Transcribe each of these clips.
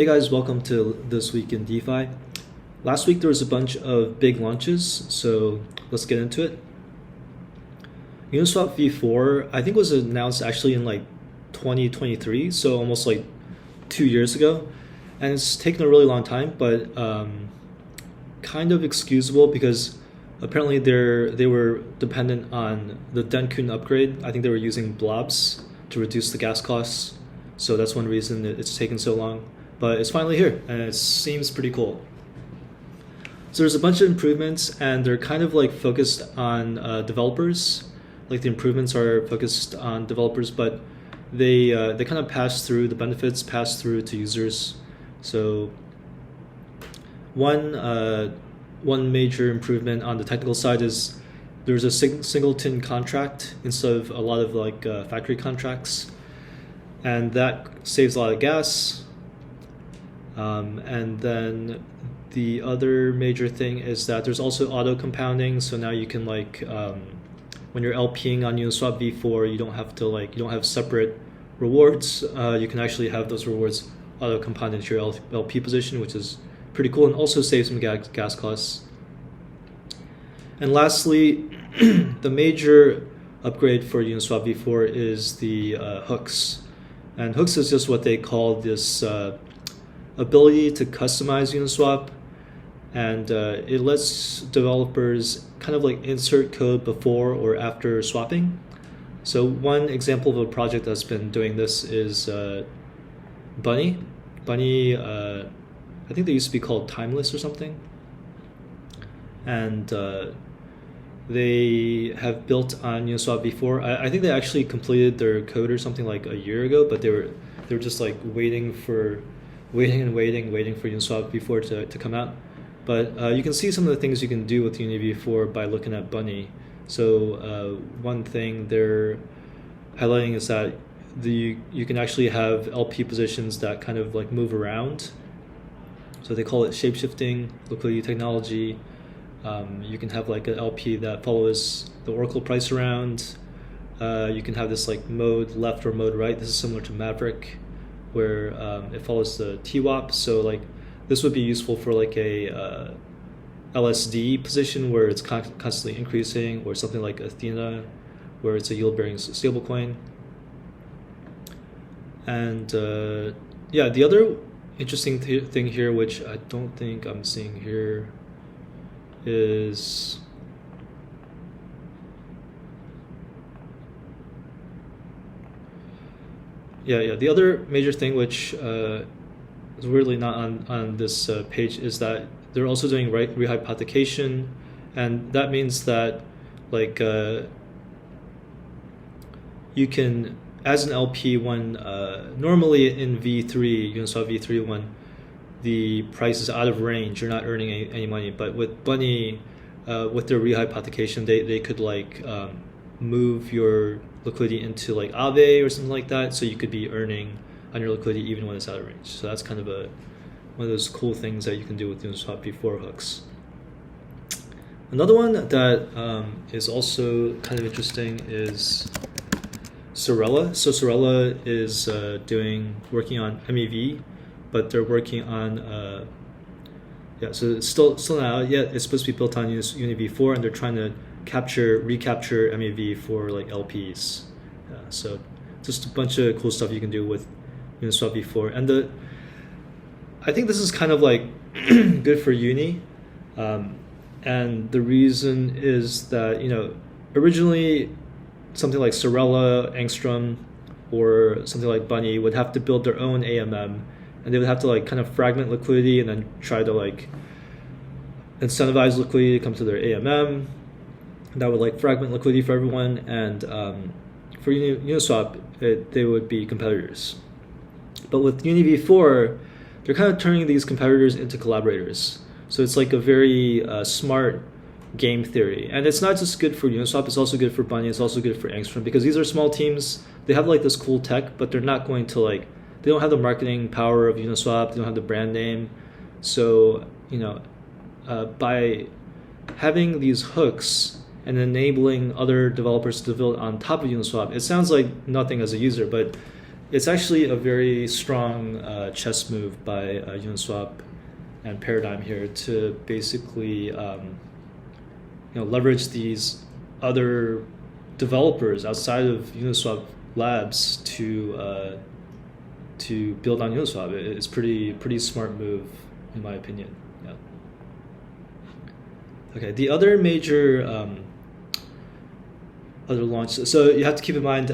Hey guys, welcome to This Week in DeFi. Last week there was a bunch of big launches, so let's get into it. Uniswap V4, I think was announced actually in like 2023, so almost like 2 years ago. And it's taken a really long time, but kind of excusable because apparently they were dependent on the Denkun upgrade. I think they were using blobs to reduce the gas costs, so that's one reason it's taken so long. But it's finally here, and it seems pretty cool. So there's a bunch of improvements, and they're kind of like focused on developers. Like the improvements are focused on developers, but they kind of pass through, the benefits pass through to users. So one major improvement on the technical side is there's a singleton contract instead of a lot of like factory contracts, and that saves a lot of gas. And then the other major thing is that there's also auto compounding. So now you can like when you're LPing on Uniswap V4, you don't have separate rewards. You can actually have those rewards auto compound into your LP position, which is pretty cool, and also save some gas costs. And lastly, the major upgrade for Uniswap V4 is the hooks. And hooks is just what they call this ability to customize Uniswap, and it lets developers kind of like insert code before or after swapping. So one example of a project that's been doing this is Bunny. I think they used to be called Timeless or something, and they have built on Uniswap V4. I think they actually completed their code or something like a year ago, but they were just like waiting for Uniswap V4 to come out. But you can see some of the things you can do with Uni V4 by looking at Bunny. So one thing they're highlighting is that you can actually have LP positions that kind of like move around. So they call it shapeshifting liquidity technology. You can have like an LP that follows the Oracle price around. You can have this like mode left or mode right. This is similar to Maverick, where it follows the TWAP. So like this would be useful for like a LSD position where it's constantly increasing, or something like Athena, where it's a yield-bearing stablecoin. And yeah, the other interesting thing here, which I don't think I'm seeing here, is the other major thing, which is weirdly not on this page, is that they're also doing rehypothecation, and that means that like you can, as an LP, when normally in V3, Uniswap V3, when the price is out of range, you're not earning any money. But with Bunny, with their rehypothecation, they could like move your liquidity into like Aave or something like that, so you could be earning on your liquidity even when it's out of range. So that's kind of one of those cool things that you can do with Uniswap V4 hooks. Another one that is also kind of interesting is Sorella. So Sorella is working on MEV, but they're working on so it's still not out yet. It's supposed to be built on Uni V4, and they're trying to recapture MEV for like LPs. So just a bunch of cool stuff you can do with Uniswap V4, and I think this is kind of like good for Uni, and the reason is that originally something like Sorella, Angstrom, or something like Bunny would have to build their own AMM, and they would have to like kind of fragment liquidity and then try to like incentivize liquidity to come to their AMM. That would like fragment liquidity for everyone, and for Uniswap, they would be competitors. But with Uni V4, they're kind of turning these competitors into collaborators. So it's like a very smart game theory, and it's not just good for Uniswap, it's also good for Bunny, it's also good for Angstrom, because these are small teams. They have like this cool tech, but they're not going to like, they don't have the marketing power of Uniswap, they don't have the brand name. So by having these hooks and enabling other developers to build on top of Uniswap, it sounds like nothing as a user, but it's actually a very strong chess move by Uniswap and Paradigm here to basically leverage these other developers outside of Uniswap Labs to build on Uniswap. It's pretty smart move in my opinion. Yeah. Okay, the other major other launch. So you have to keep in mind,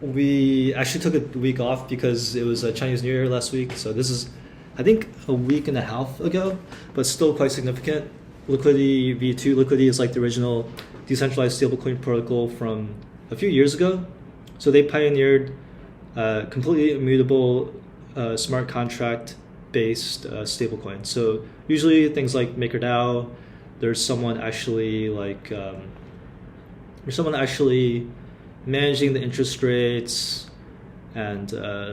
we actually took a week off because it was Chinese New Year last week. So this is, I think, a week and a half ago, but still quite significant. Liquity V2. Liquity is like the original decentralized stablecoin protocol from a few years ago. So they pioneered completely immutable smart contract based stablecoin. So usually things like MakerDAO, there's someone actually managing the interest rates and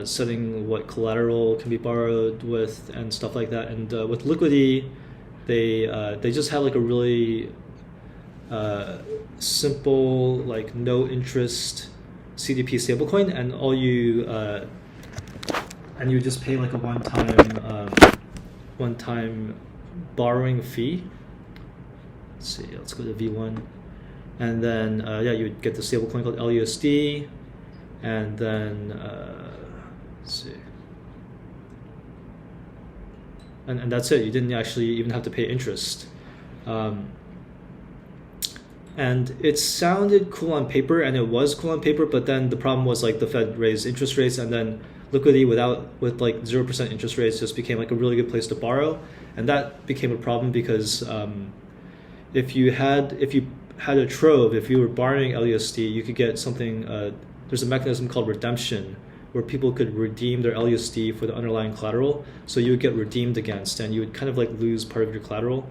setting what collateral can be borrowed with and stuff like that. And with Liquity, they just had like a really simple, like no interest CDP stablecoin, and all you and you just pay like a one-time borrowing fee. Let's see, let's go to V1, and then you would get the stablecoin called LUSD, and then let's see, and that's it. You didn't actually even have to pay interest. And it sounded cool on paper, and it was cool on paper, but then the problem was like the Fed raised interest rates, and then Liquidity with like 0% interest rates just became like a really good place to borrow, and that became a problem because if you had a trove, if you were borrowing LUSD, you could get something. There's a mechanism called redemption, where people could redeem their LUSD for the underlying collateral, so you would get redeemed against, and you would kind of like lose part of your collateral.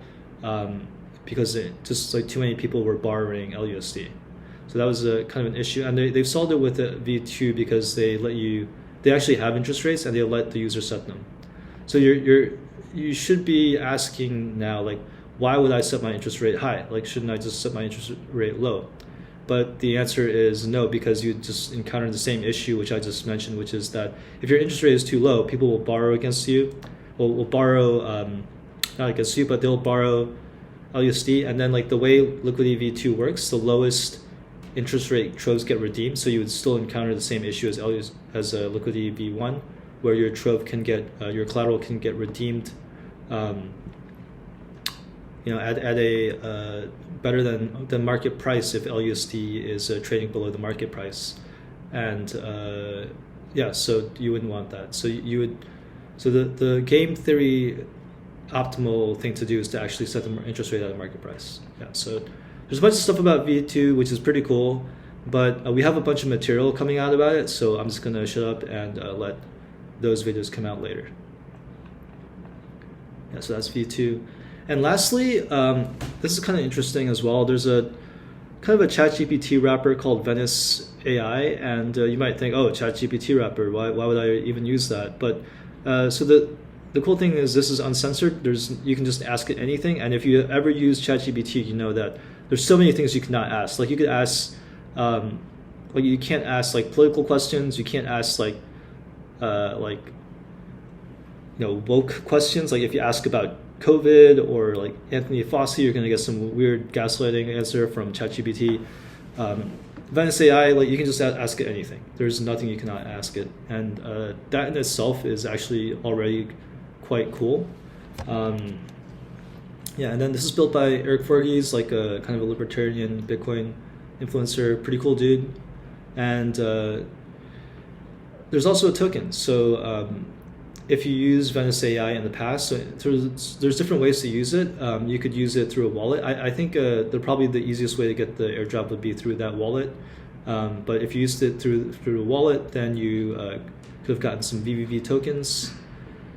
Because just like too many people were borrowing LUSD. So that was a kind of an issue, and they've solved it with the V2 because they actually have interest rates and they let the user set them. So you should be asking now, like, why would I set my interest rate high? Like, shouldn't I just set my interest rate low? But the answer is no, because you just encounter the same issue which I just mentioned, which is that if your interest rate is too low, people will borrow against you, will borrow not against you, but they'll borrow LUSD, and then like the way Liquidity V2 works, the lowest interest rate troves get redeemed, so you would still encounter the same issue as Liquidity V1, where your trove can get your collateral can get redeemed, at a better than market price if LUSD is trading below the market price, and so you wouldn't want that. So the game theory optimal thing to do is to actually set the interest rate at a market price. Yeah, so there's a bunch of stuff about V2 which is pretty cool, but we have a bunch of material coming out about it, so I'm just gonna shut up and let those videos come out later. Yeah, so that's V2. And lastly, this is kind of interesting as well. There's a kind of a ChatGPT wrapper called Venice.ai, and you might think, oh, ChatGPT wrapper, why would I even use that? But so the cool thing is this is uncensored. You can just ask it anything, and if you ever use ChatGPT, you know that there's so many things you cannot ask. Like you could ask, you can't ask like political questions. You can't ask woke questions. Like if you ask about COVID or like Anthony Fauci, you're gonna get some weird gaslighting answer from ChatGPT. Venice.ai, like you can just ask it anything. There's nothing you cannot ask it, and that in itself is actually already quite cool. And then this is built by Eric Forges, like a kind of a libertarian Bitcoin influencer, pretty cool dude. And there's also a token. So if you use Venice.ai in the past, so there's different ways to use it. You could use it through a wallet. I think probably the easiest way to get the airdrop would be through that wallet. But if you used it through a wallet, then you could have gotten some VVV tokens.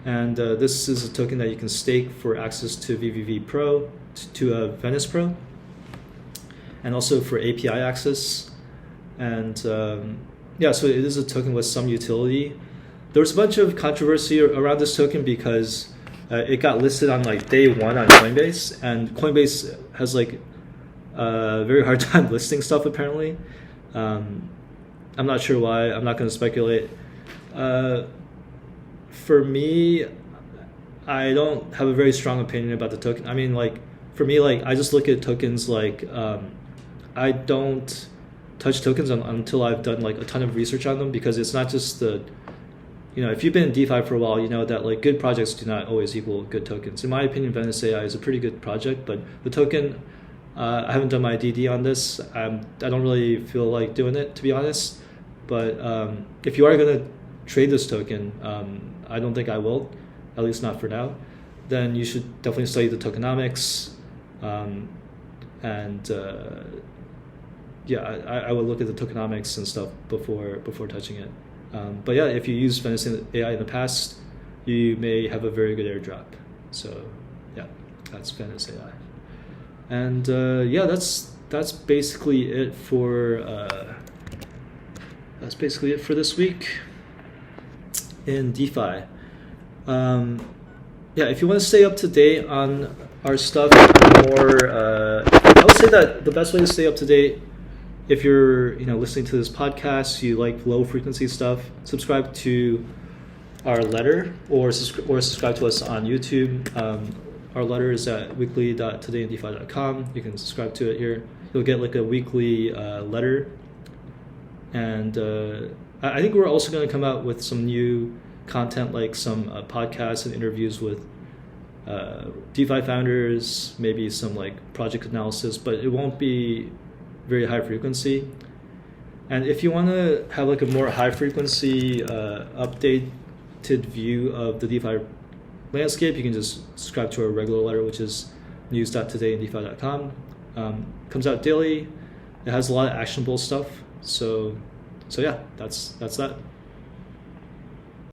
And this is a token that you can stake for access to VVV Pro, to Venice Pro, and also for API access. And so it is a token with some utility. There was a bunch of controversy around this token because it got listed on like day one on Coinbase, and Coinbase has like a very hard time listing stuff apparently. I'm not sure why. I'm not going to speculate. Uh, for me, I don't have a very strong opinion about the token. I mean, like for me, like I just look at tokens like I don't touch tokens until I've done like a ton of research on them, because it's not just the, if you've been in DeFi for a while, you know that like good projects do not always equal good tokens. In my opinion, Venice.ai is a pretty good project, but the token, I haven't done my DD on this. I don't really feel like doing it, to be honest. But if you are going to trade this token, I don't think I will, at least not for now. Then you should definitely study the tokenomics, and I would look at the tokenomics and stuff before touching it. But yeah, if you use Venice.ai in the past, you may have a very good airdrop. So yeah, that's Venice.ai. And that's basically it for this week in DeFi. If you want to stay up to date on our stuff more, I would say that the best way to stay up to date, if you're listening to this podcast, you like low frequency stuff, subscribe to our letter or subscribe to us on YouTube. Our letter is at weekly.todayindefi.com. You can subscribe to it here. You'll get like a weekly letter. And I think we're also going to come out with some new content, like some podcasts and interviews with DeFi founders, maybe some like project analysis, but it won't be very high frequency. And if you want to have like a more high frequency updated view of the DeFi landscape, you can just subscribe to our regular letter, which is news.todayindefi.com. Comes out daily. It has a lot of actionable stuff. So yeah, that's that.